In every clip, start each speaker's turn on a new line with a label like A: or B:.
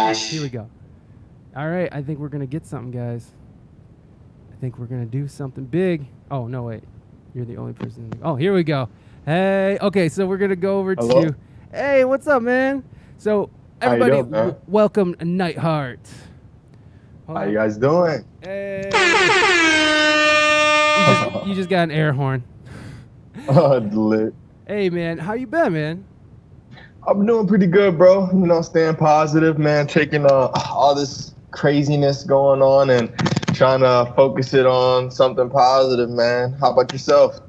A: gosh.
B: Here we go. All right, I think we're going to get something, guys. I think we're going to do something big. Oh, no, wait. You're the only person. Oh, here we go. Hey, okay, so we're going to go over
C: Hello?
B: to... Hey, what's up, man? So,
C: How you
B: everybody,
C: doing, man?
B: welcome KnightHeart.
C: How you guys doing?
B: Hey. You just got an air horn.
C: Lit.
B: Hey, man, how you been, man?
C: I'm doing pretty good, bro. You know, staying positive, man. Taking all this craziness going on and trying to focus it on something positive, man. How about yourself?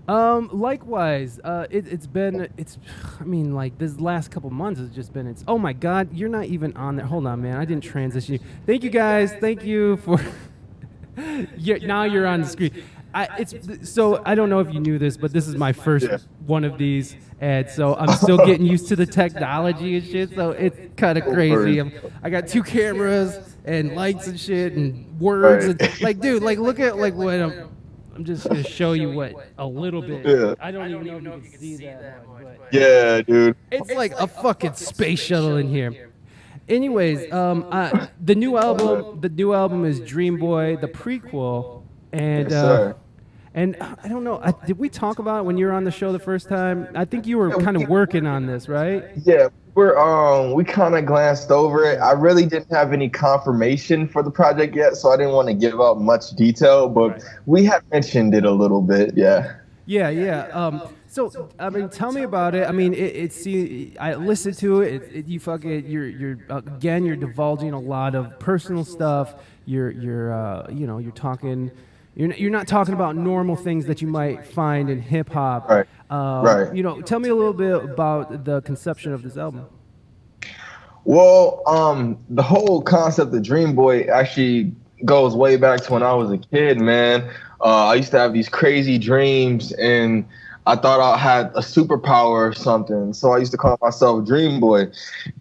B: Likewise, I mean, like, this last couple months has just been, oh my God, you're not even on there. Hold on, man, I didn't transition you. Thank you, guys. Thank you for, now you're on the screen. So I don't know if you knew this, but this is my first one of these, and so I'm still getting used to the technology and shit, so it's kind of crazy. I got 2 cameras and lights and shit and words, and, like, dude, like, look at, like, what I'm just going to show you a little bit.
C: Yeah.
B: I don't even know if you can see that much, but
C: Yeah, dude.
B: it's like a fucking space shuttle in here. Anyways, the new album is DreamBoy The Prequel, and
C: Yes, sir.
B: and I don't know, did we talk about it when you were on the show the first time? I think you were kind of working on this, right?
C: Yeah, we kind of glanced over it. I really didn't have any confirmation for the project yet, so I didn't want to give out much detail, but we had mentioned it a little bit, yeah.
B: Yeah. So I mean, tell me about it. I mean, I listened to it. You're divulging a lot of personal stuff. You're talking. You're not talking about normal things that you might find in hip hop.
C: Right. Right.
B: You know, tell me a little bit about the conception of this album.
C: Well, the whole concept of Dream Boy actually goes way back to when I was a kid, man. I used to have these crazy dreams, and I thought I had a superpower or something. So I used to call myself Dream Boy.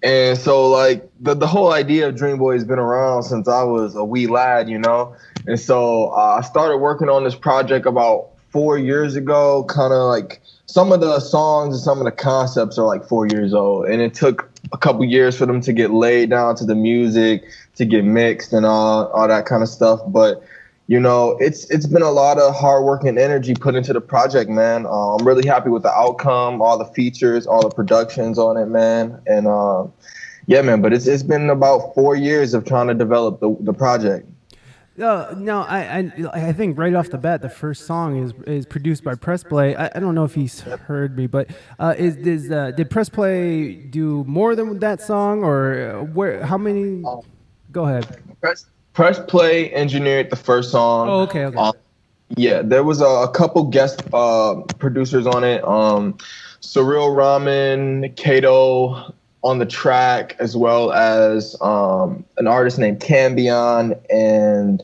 C: And so, like, the whole idea of Dream Boy has been around since I was a wee lad, you know? And so I started working on this project about 4 years ago, kind of like some of the songs and some of the concepts are like 4 years old. And it took a couple years for them to get laid down to the music, to get mixed and all that kind of stuff. But, you know, it's been a lot of hard work and energy put into the project, man. I'm really happy with the outcome, all the features, all the productions on it, man. And yeah, man, but it's been about 4 years of trying to develop the project.
B: No, I think right off the bat, the first song is produced by Press Play. I don't know if he's heard me, but did Press Play do more than that song, or where? How many? Go ahead.
C: Press Play engineered the first song.
B: Oh, okay.
C: Yeah, there was a couple guest producers on it. Surreal Ramen, Kato on the track, as well as an artist named Cambion and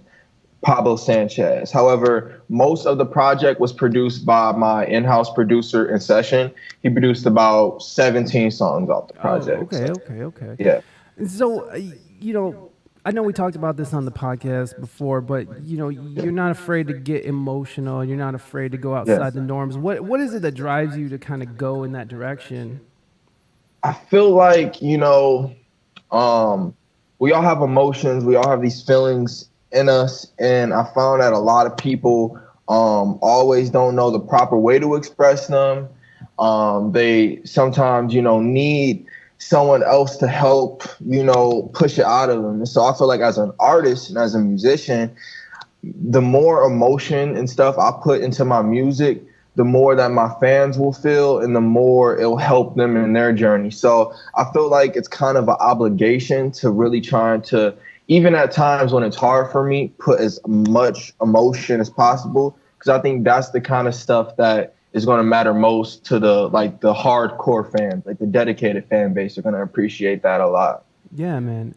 C: Pablo Sanchez. However, most of the project was produced by my in-house producer in session. He produced about 17 songs off the project.
B: Okay.
C: Yeah.
B: So, you know, I know we talked about this on the podcast before, but, you know, you're not afraid to get emotional. You're not afraid to go outside the norms. What is it that drives you to kind of go in that direction?
C: I feel like, you know, we all have emotions. We all have these feelings in us. And I found that a lot of people always don't know the proper way to express them. They sometimes, you know, need someone else to help, you know, push it out of them. And so I feel like as an artist and as a musician, the more emotion and stuff I put into my music, the more that my fans will feel and the more it'll help them in their journey. So I feel like it's kind of an obligation to really trying to, even at times when it's hard for me, put as much emotion as possible, because I think that's the kind of stuff that is going to matter most to the hardcore fans, like the dedicated fan base are going to appreciate that a lot.
B: Yeah, man.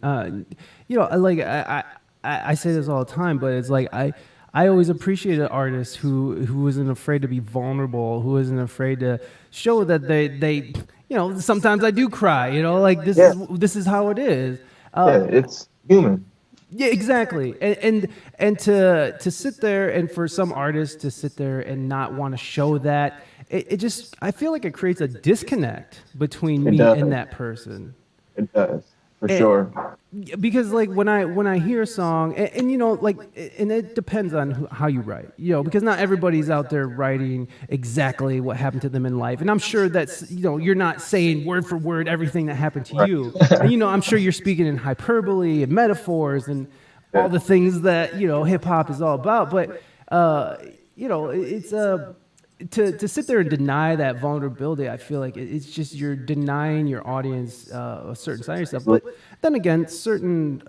B: You know, like I say this all the time, but it's like I always appreciated artists who isn't afraid to be vulnerable, who isn't afraid to show that they you know, sometimes I do cry, you know, like this is how it is.
C: It's human.
B: Yeah, exactly. And to sit there, and for some artists to sit there and not want to show that, it just, I feel like it creates a disconnect between me and that person.
C: It does. For sure.
B: Because like when I hear a song, and you know, like, and it depends on how you write, you know, because not everybody's out there writing exactly what happened to them in life, and I'm sure that's, you know, you're not saying word for word everything that happened to you, and you know, I'm sure you're speaking in hyperbole and metaphors and all the things that, you know, hip hop is all about, but you know, it's to sit there and deny that vulnerability, I feel like it's just you're denying your audience a certain side of yourself. But then again, certain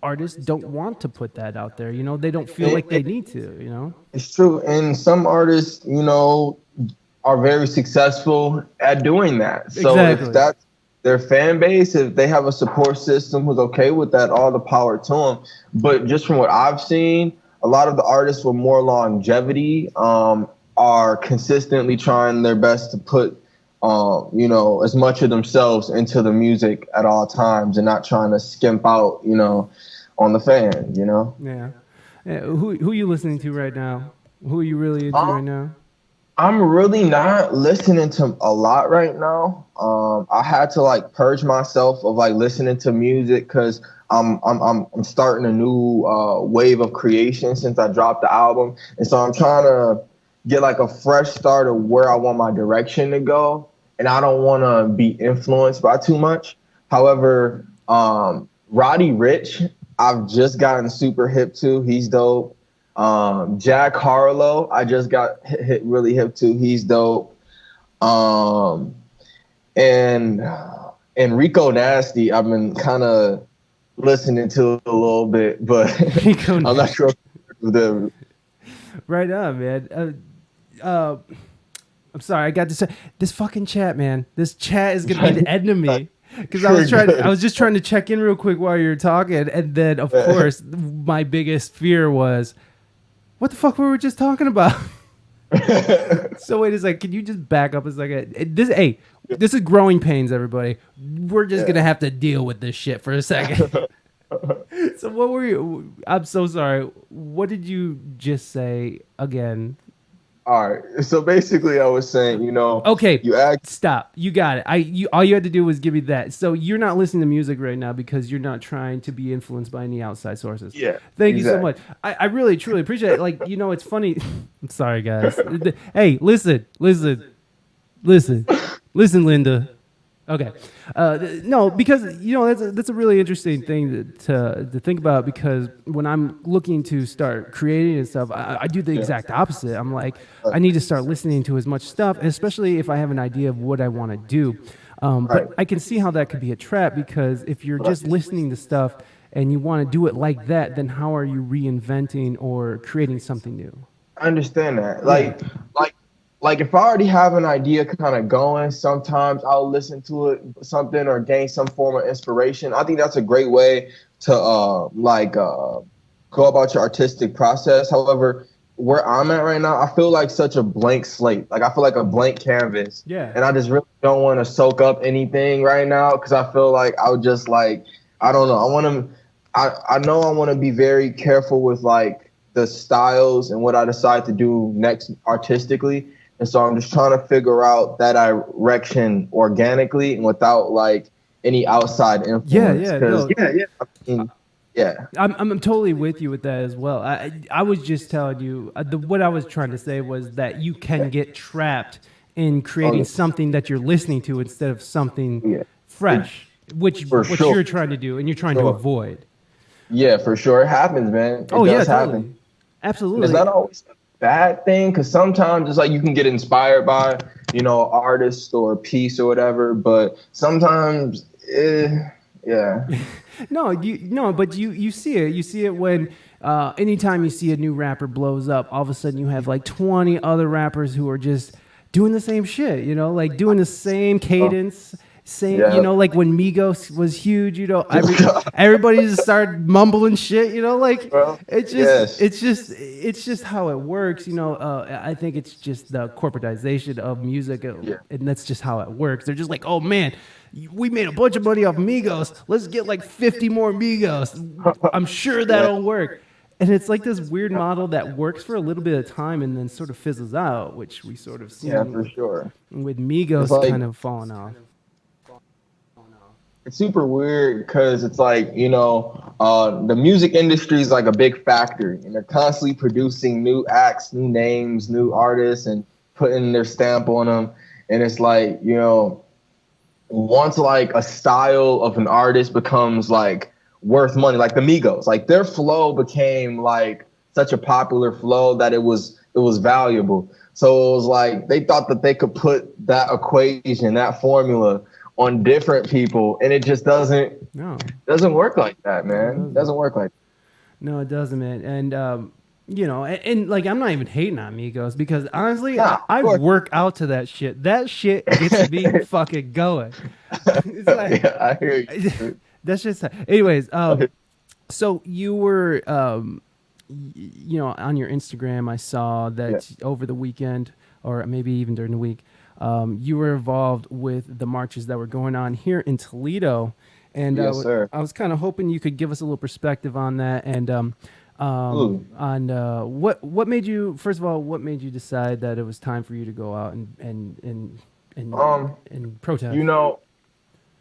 B: artists don't want to put that out there. You know, they don't feel like they need to. You know,
C: It's true, and some artists, you know, are very successful at doing that. So
B: Exactly.
C: if that's their fan base, if they have a support system who's okay with that, all the power to them. But just from what I've seen, a lot of the artists with more longevity are consistently trying their best to put, you know, as much of themselves into the music at all times and not trying to skimp out, you know, on the fan, you know?
B: yeah. Who are you listening to right now? Who are you really into right now?
C: I'm really not listening to a lot right now. I had to like purge myself of like listening to music because I'm starting a new wave of creation since I dropped the album, and so I'm trying to get like a fresh start of where I want my direction to go, and I don't want to be influenced by too much. However, Roddy Ricch, I've just gotten super hip to. He's dope. Jack Harlow, I just got hit really hip to. He's dope. And Rico Nasty, I've been kind of listening to a little bit, but I'm not sure if them.
B: Right on, man. I'm sorry, I got to say this fucking chat, man. This chat is gonna be the end of me. Because I was just trying to check in real quick while you were talking, and then of course my biggest fear was, what the fuck were we just talking about? So wait a second, can you just back up a second? This is growing pains, everybody. We're just gonna have to deal with this shit for a second. So what were you? I'm so sorry. What did you just say again?
C: All right. So basically, I was saying, you know,
B: Okay,
C: you act.
B: stop. You got it. All you had to do was give me that. So you're not listening to music right now because you're not trying to be influenced by any outside sources.
C: Yeah.
B: Thank you so much. I really, truly appreciate it. Like, you know, it's funny. I'm sorry, guys. Hey, listen, Linda. Okay. No, because, you know, that's a really interesting thing to think about, because when I'm looking to start creating and stuff, I do the exact opposite. I'm like, I need to start listening to as much stuff, especially if I have an idea of what I want to do. But I can see how that could be a trap, because if you're just listening to stuff and you want to do it like that, then how are you reinventing or creating something new?
C: I understand that. Like if I already have an idea kind of going, sometimes I'll listen to it, something, or gain some form of inspiration. I think that's a great way to go about your artistic process. However, where I'm at right now, I feel like such a blank slate. Like I feel like a blank canvas.
B: Yeah.
C: And I just really don't want to soak up anything right now, because I feel like I would just like, I don't know. I know I want to be very careful with like the styles and what I decide to do next artistically. And so I'm just trying to figure out that direction organically and without like any outside influence.
B: I'm totally with you with that as well. I was just telling you what I was trying to say was that you can get trapped in creating something that you're listening to instead of something fresh, which you're trying to do and you're trying to avoid.
C: Yeah, for sure. It happens, man. It
B: totally.
C: does happen.
B: Absolutely.
C: It's not always a bad thing, because sometimes it's like you can get inspired by, you know, artist or a piece or whatever, but sometimes, yeah.
B: But you see it. You see it when anytime you see a new rapper blows up, all of a sudden you have like 20 other rappers who are just doing the same shit, you know, like doing the same cadence. You know, like when Migos was huge, you know, everybody just started mumbling shit, you know, like it's just how it works, you know. I think it's just the corporatization of music, and that's just how it works. They're just like, oh man, we made a bunch of money off Migos, let's get like 50 more Migos. I'm sure that'll work. And it's like this weird model that works for a little bit of time and then sort of fizzles out, which we sort of see
C: for sure
B: with Migos
C: like,
B: kind of falling off.
C: it's super weird because it's like, the music industry is like a big factory, and they're constantly producing new acts, new names, new artists, and putting their stamp on them. And it's like, once like a style of an artist becomes like worth money, like the Migos, like their flow became like such a popular flow that it was valuable. So it was like they thought that they could put that equation, that formula on different people, and it just
B: No,
C: doesn't work like that,
B: no, it
C: man. It
B: doesn't.
C: doesn't work like
B: No, it doesn't, man. And and like I'm not even hating on Migos because honestly,
C: that. Nah,
B: I
C: of
B: work out to that shit. That shit gets me
C: course.
B: fucking going. It's like
C: Yeah, I hear you.
B: that's just. Anyways, so you were on your Instagram, I saw
C: Yeah.
B: that over the weekend, or maybe even during the week, you were involved with the marches that were going on here in Toledo, and
C: Yes, sir.
B: I was kind of hoping you could give us a little perspective on that, and
C: Ooh.
B: on what made you, first of all, what made you decide that it was time for you to go out and
C: Um,
B: and
C: you
B: protest?
C: know,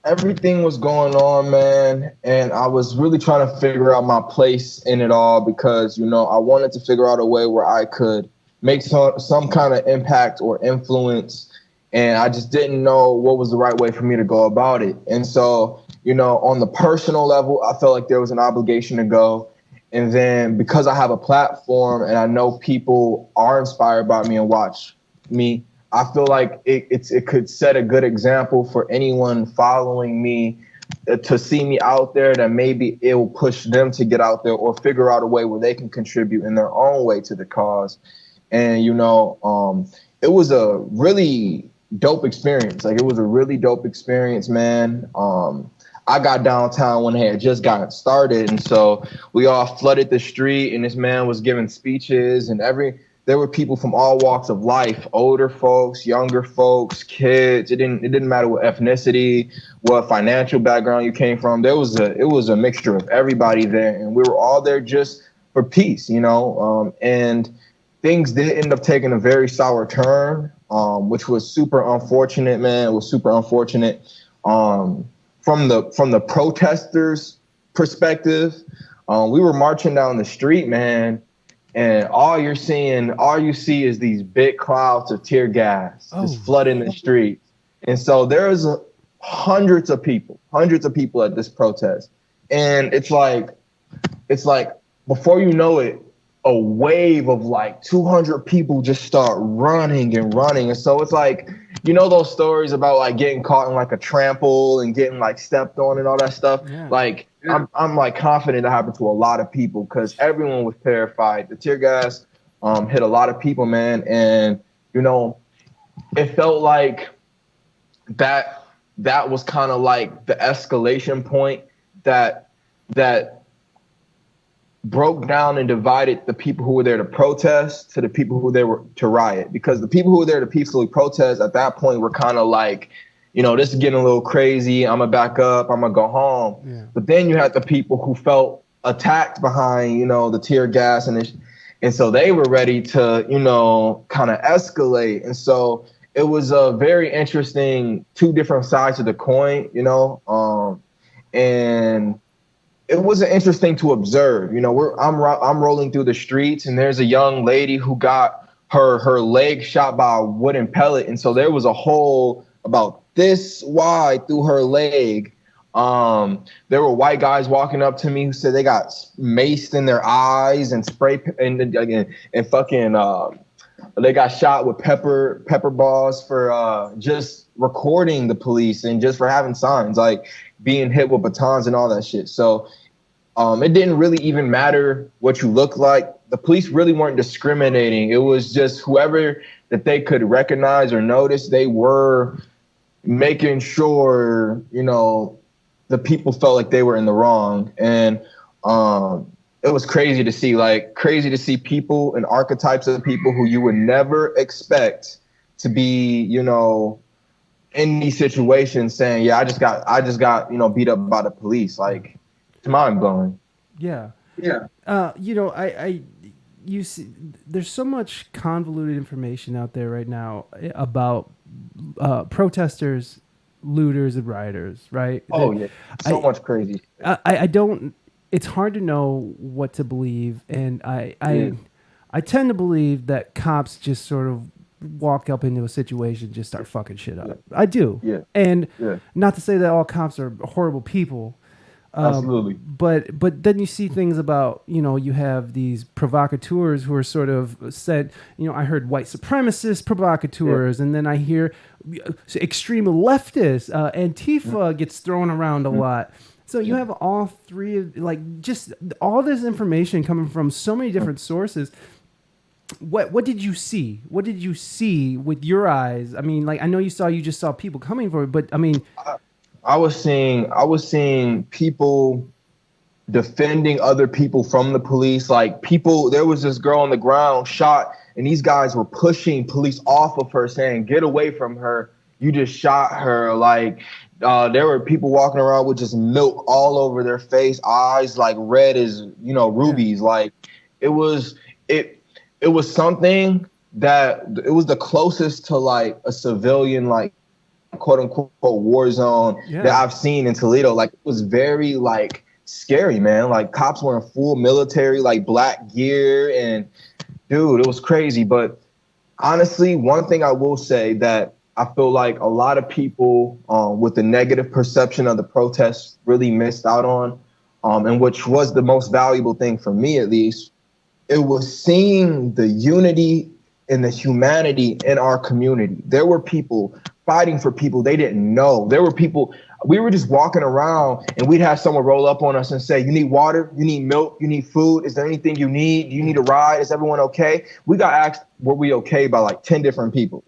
C: everything was going on, man, and I was really trying to figure out my place in it all because I wanted to figure out a way where I could make some kind of impact or influence, and I just didn't know what was the right way for me to go about it. And so, on the personal level, I felt like there was an obligation to go. And then because I have a platform and I know people are inspired by me and watch me, I feel like it could set a good example for anyone following me, to see me out there, that maybe it will push them to get out there or figure out a way where they can contribute in their own way to the cause. And it was a really dope experience. Like, it was a really dope experience, man. I got downtown when they had just gotten started, and so we all flooded the street, and this man was giving speeches, and there were people from all walks of life, older folks, younger folks, kids. It didn't matter what ethnicity, what financial background you came from. It was a mixture of everybody there, and we were all there just for peace, and things did end up taking a very sour turn, which was super unfortunate, man. It was super unfortunate. From the protesters' perspective, we were marching down the street, man, and all you see is these big clouds of tear gas just
B: Oh,
C: flooding the streets. And so there's hundreds of people at this protest, and it's like before you know it, a wave of like 200 people just start running and running. And so it's like, those stories about like getting caught in like a trample and getting like stepped on and all that stuff.
B: yeah.
C: Like, I'm like confident that happened to a lot of people because everyone was terrified. The tear gas hit a lot of people, man. And, it felt like that was kind of like the escalation point that broke down and divided the people who were there to protest to the people who were to riot. Because the people who were there to peacefully protest at that point were kind of like, this is getting a little crazy. I'm gonna back up. I'm gonna go home.
B: Yeah.
C: But then you had the people who felt attacked behind, the tear gas, and so they were ready to, kind of escalate. And so it was a very interesting two different sides of the coin, and it was interesting to observe. I'm rolling through the streets, and there's a young lady who got her leg shot by a wooden pellet, and so there was a hole about this wide through her leg. There were white guys walking up to me who said they got maced in their eyes and spray and fucking they got shot with pepper balls for just recording the police and just for having signs, like being hit with batons and all that shit. So it didn't really even matter what you look like. The police really weren't discriminating. It was just whoever that they could recognize or notice, they were making sure, the people felt like they were in the wrong. And it was crazy to see people and archetypes of people who you would never expect to be, in these situations saying, yeah, I just got, beat up by the police. Like, it's mind blowing.
B: Yeah.
C: Yeah.
B: You see, there's so much convoluted information out there right now about protesters looters and rioters, right?
C: Oh yeah, so
B: I,
C: much crazy.
B: I don't. It's hard to know what to believe, and
C: Yeah,
B: I tend to believe that cops just sort of walk up into a situation, just start fucking shit
C: yeah,
B: up. I do,
C: yeah,
B: and
C: yeah.
B: not to say that all cops are horrible people,
C: Absolutely.
B: but then you see things about, you have these provocateurs who are sort of said, I heard white supremacist
C: Yeah.
B: provocateurs, and then I hear extreme leftists, Antifa gets thrown around a
C: Mhm.
B: lot. So you
C: Yeah.
B: have all three of, like, just all this information coming from so many different sources. What did you see? What did you see with your eyes? I mean, like, I know you just saw people coming for it, but I mean,
C: I was seeing people defending other people from the police. Like people, there was this girl on the ground shot, and these guys were pushing police off of her, saying, "Get away from her! You just shot her!" Like there were people walking around with just milk all over their face, eyes like red as
B: yeah,
C: rubies. Like it was it it was something that it was the closest to like a civilian like quote unquote war zone that
B: yeah.
C: I've seen in Toledo. Like it was very like scary, man. Like cops were in full military, like black gear, and dude, it was crazy. But honestly, one thing I will say that I feel like a lot of people with the negative perception of the protests really missed out on, and which was the most valuable thing for me at least, it was seeing the unity and the humanity in our community. There were people fighting for people they didn't know. There were people, we were just walking around and we'd have someone roll up on us and say, "You need water? You need milk? You need food? Is there anything you need? Do you need a ride? Is everyone okay?" We got asked, were we okay, by like 10 different people.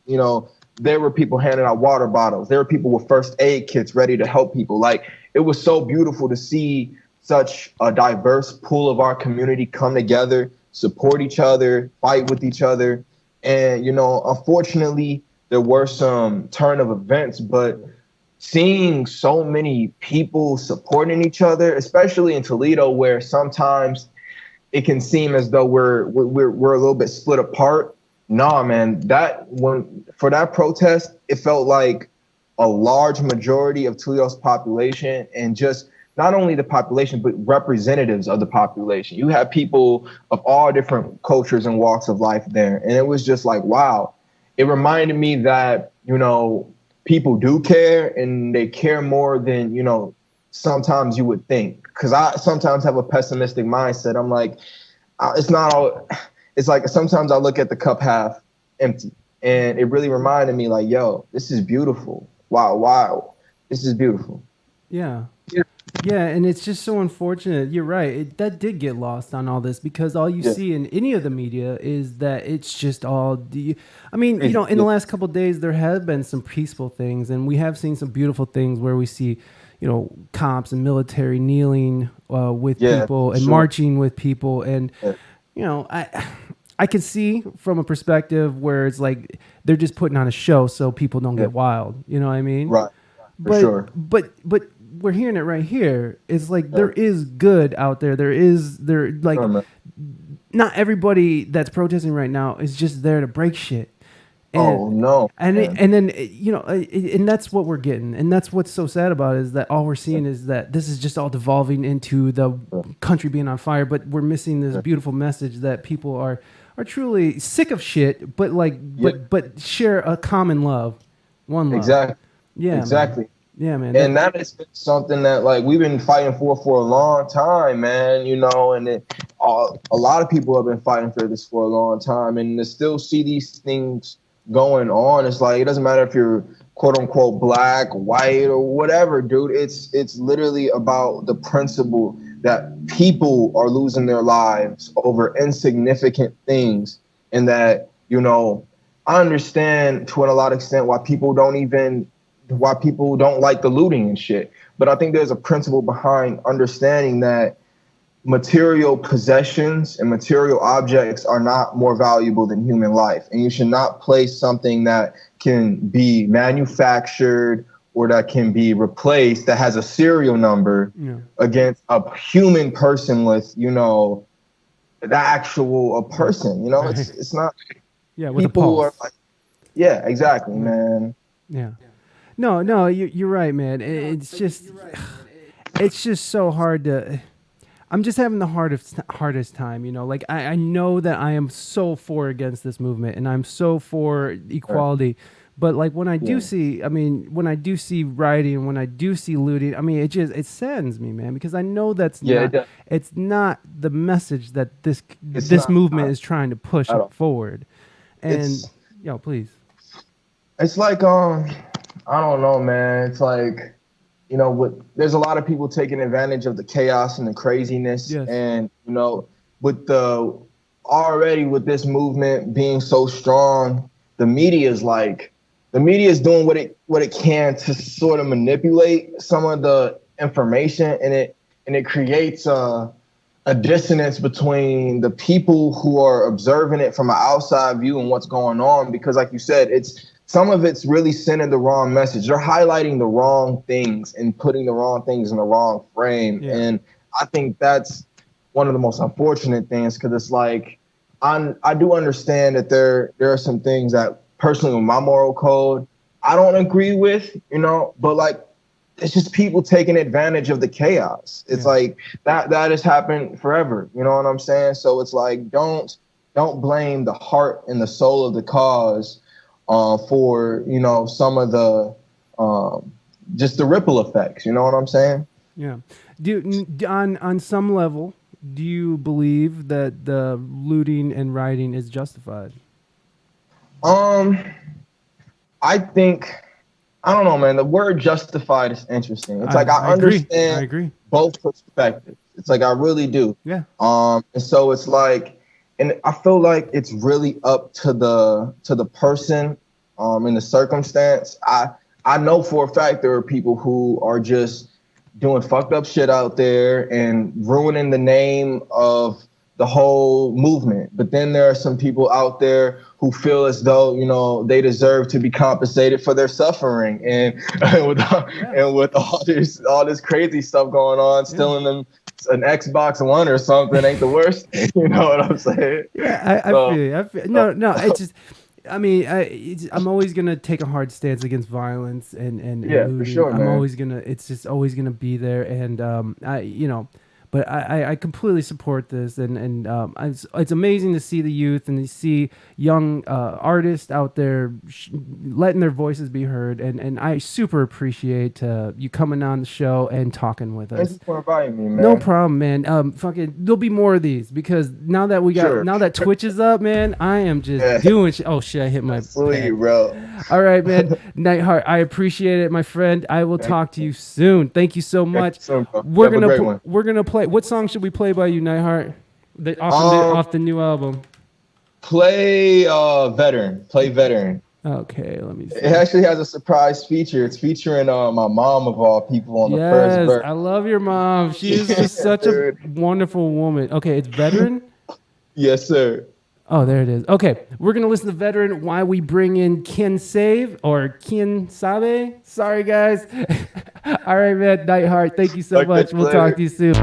C: There were people handing out water bottles. There were people with first aid kits ready to help people. Like it was so beautiful to see such a diverse pool of our community come together, support each other, fight with each other. And, unfortunately, there were some turn of events, but seeing so many people supporting each other, especially in Toledo, where sometimes it can seem as though we're a little bit split apart. Nah, man, for that protest, it felt like a large majority of Toledo's population, and just not only the population, but representatives of the population. You have people of all different cultures and walks of life there. And it was just like, wow. It reminded me that, people do care, and they care more than, sometimes you would think. Because I sometimes have a pessimistic mindset. I'm like, it's not all, it's like sometimes I look at the cup half empty. And it really reminded me like, yo, this is beautiful. Wow. This is beautiful.
B: Yeah. Yeah, and it's just so unfortunate. You're right. That did get lost on all this, because all you
C: Yeah.
B: see in any of the media is that it's just all I mean,
C: Crazy.
B: in the last couple of days there have been some peaceful things, and we have seen some beautiful things where we see, cops and military kneeling with
C: Yeah,
B: people and
C: sure.
B: marching with people, and
C: Yeah.
B: I can see from a perspective where it's like they're just putting on a show so people don't
C: Yeah.
B: get wild. You know what I mean?
C: Right. For
B: But
C: sure.
B: but we're hearing it right here. It's like
C: Yeah.
B: there is good out there. There like
C: Sure, man.
B: not everybody that's protesting right now is just there to break shit. And
C: Oh no. Man.
B: and then and that's what we're getting, and that's what's so sad about it, is that all we're seeing is that this is just all devolving into the country being on fire, but we're missing this beautiful message that people are truly sick of shit, but like
C: Yeah.
B: but share a common love, one love.
C: Exactly.
B: Yeah,
C: Exactly.
B: man. Yeah, man.
C: And that has been something that like we've been fighting for a long time, man. And a lot of people have been fighting for this for a long time, and to still see these things going on, it's like it doesn't matter if you're quote unquote black, white, or whatever, dude. It's literally about the principle that people are losing their lives over insignificant things, and that I understand to a lot of extent why people don't like the looting and shit. But I think there's a principle behind understanding that material possessions and material objects are not more valuable than human life. And you should not place something that can be manufactured or that can be replaced, that has a serial number, against a human person with, the actual a person.
B: Right.
C: It's not.
B: Yeah, with a
C: People
B: pulse.
C: are like, yeah, exactly, man.
B: Yeah. No, you're right, man. It's just so hard to. I'm just having the hardest time, you know. Like I know that I am so for against this movement, and I'm so for equality. But like when I do see, when I do see rioting, when I do see looting, it saddens me, man, because I know it's not the message that this movement is trying to push forward. And please.
C: It's like I don't know, man. It's like, there's a lot of people taking advantage of the chaos and the craziness.
B: Yes.
C: And, with this movement being so strong, the media is doing what it can to sort of manipulate some of the information, and it creates a dissonance between the people who are observing it from an outside view and what's going on. Because like you said, some of it's really sending the wrong message. They're highlighting the wrong things and putting the wrong things in the wrong frame. Yeah. And I think that's one of the most unfortunate things, because it's like, I do understand that there are some things that personally with my moral code, I don't agree with, but like, it's just people taking advantage of the chaos. It's like that has happened forever. You know what I'm saying? So it's like, don't blame the heart and the soul of the cause for, some of the just the ripple effects. You know what I'm saying?
B: Yeah. On some level, do you believe that the looting and rioting is justified?
C: I think, I don't know, man. The word justified is interesting. It's like I understand
B: agree.
C: Both perspectives. It's like I really do.
B: Yeah.
C: And so it's like, and I feel like it's really up to the person, in the circumstance. I know for a fact there are people who are just doing fucked up shit out there and ruining the name of the whole movement. But then there are some people out there who feel as though, they deserve to be compensated for their suffering. And with all this crazy stuff going on, stealing them an Xbox One or something ain't the worst thing. You know what I'm saying?
B: Yeah, I feel you. No, it's just, I'm always gonna take a hard stance against violence and looting.
C: For sure, man.
B: It's just always gonna be there, and But I completely support this, and it's amazing to see the youth and to see young artists out there letting their voices be heard, and I super appreciate you coming on the show and talking with us.
C: Thank you for inviting me, man.
B: No problem, man. There'll be more of these, because now that Twitch is up, man, I am just doing shit. Oh shit, I hit my
C: Sweet, bro.
B: All right, man. KnightHeart, I appreciate it, my friend. I will talk to you soon. Thank you so much. We're gonna play. What song should we play by you, KnightHeart? Off the new album.
C: Play Veteran. Play Veteran.
B: Okay, let me see.
C: It actually has a surprise feature. It's featuring my mom, of all people, on the first verse.
B: I love your mom. She is just such a wonderful woman. Okay, it's Veteran?
C: Yes, sir.
B: Oh, there it is. Okay, we're going to listen to Veteran while we bring in Quien Save or Quien Sabe. Sorry, guys. All right, man. KnightHeart, thank you so much. We'll talk to you soon.